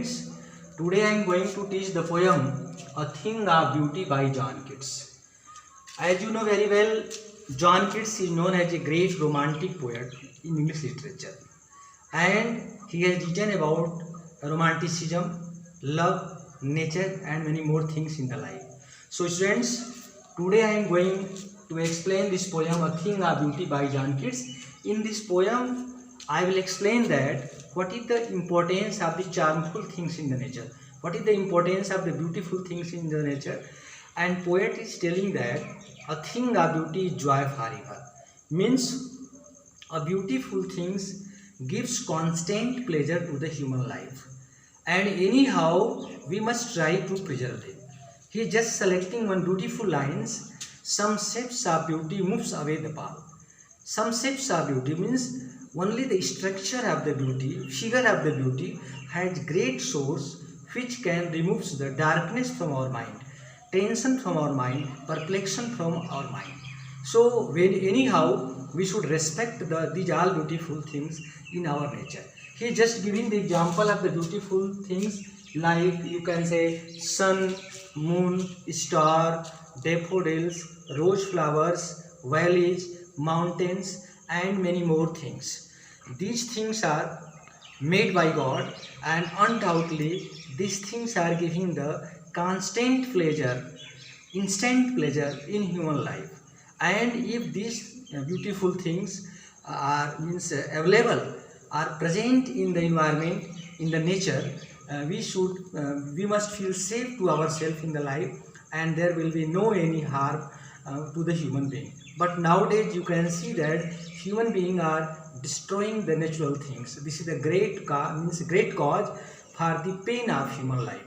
students, today I am going to teach the poem A Thing of Beauty by John Keats. As you know very well, John Keats is known as a great romantic poet in English literature, and he has written about romanticism, love, nature and many more things in the life. So students, today I am going to explain this poem A Thing of Beauty by John Keats. In this poem, I will explain that what is the importance of the charmful things in the nature, what is the importance of the beautiful things in the nature, and poet is telling that a thing of beauty is joy forever. Means a beautiful things gives constant pleasure to the human life, and anyhow we must try to preserve them. He is just selecting one beautiful lines. Some shapes of beauty moves away the path. Some shapes of beauty means only the structure of the beauty, figure of the beauty has great source which can remove the darkness from our mind, tension from our mind, perplexion from our mind. So when anyhow we should respect these all beautiful things in our nature. He is just giving the example of the beautiful things like you can say sun, moon, star, daffodils, rose flowers, valleys, mountains and many more things. These things are made by God, and undoubtedly these things are giving the constant pleasure, instant pleasure in human life. And if these beautiful things are available, are present in the environment, in the nature, we must feel safe to ourselves in the life, and there will be no any harm to the human being. But nowadays you can see that human beings are destroying the natural things. This is a great cause for the pain of human life.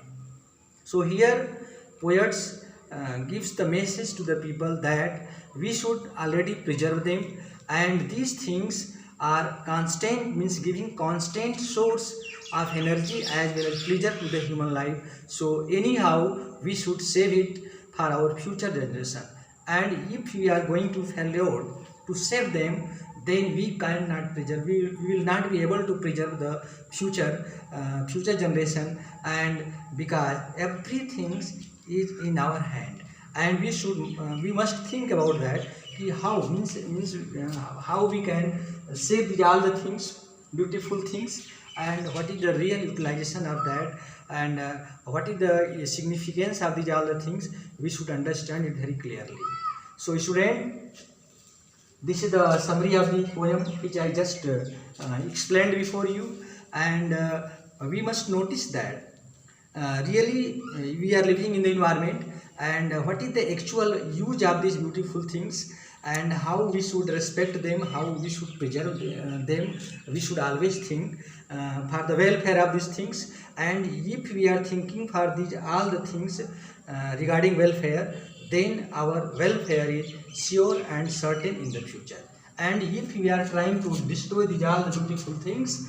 So here poets gives the message to the people that we should already preserve them, and these things are constant, means giving constant source of energy as well as pleasure to the human life. So anyhow we should save it for our future generation, and if we are going to failure to save them, then we cannot preserve, we will not be able to preserve the future generation, and because everything is in our hand, and we must think about that how we can save all the things, beautiful things, and what is the real utilization of that, and what is the significance of all the things. We should understand it very clearly. So student, this is the summary of the poem which I just explained before you, and we must notice that really we are living in the environment, and what is the actual use of these beautiful things, and how we should respect them, how we should preserve them. We should always think for the welfare of these things, and if we are thinking for these all the things regarding welfare, then our welfare is sure and certain in the future. And if we are trying to destroy all the beautiful things,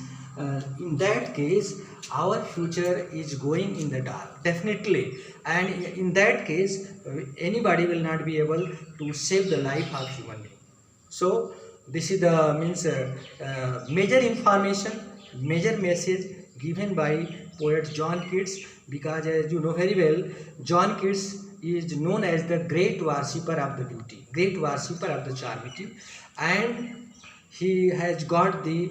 in that case our future is going in the dark, definitely, and in that case anybody will not be able to save the life of human being. So this is the major information, major message given by poet John Keats, because as you know very well, John Keats is known as the great worshipper of the beauty, great worshipper of the charmity, and he has got the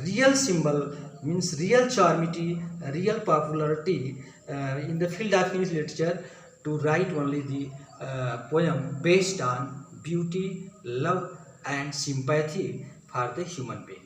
real symbol, means real charmity, real popularity in the field of English literature to write only the poem based on beauty, love and sympathy for the human being.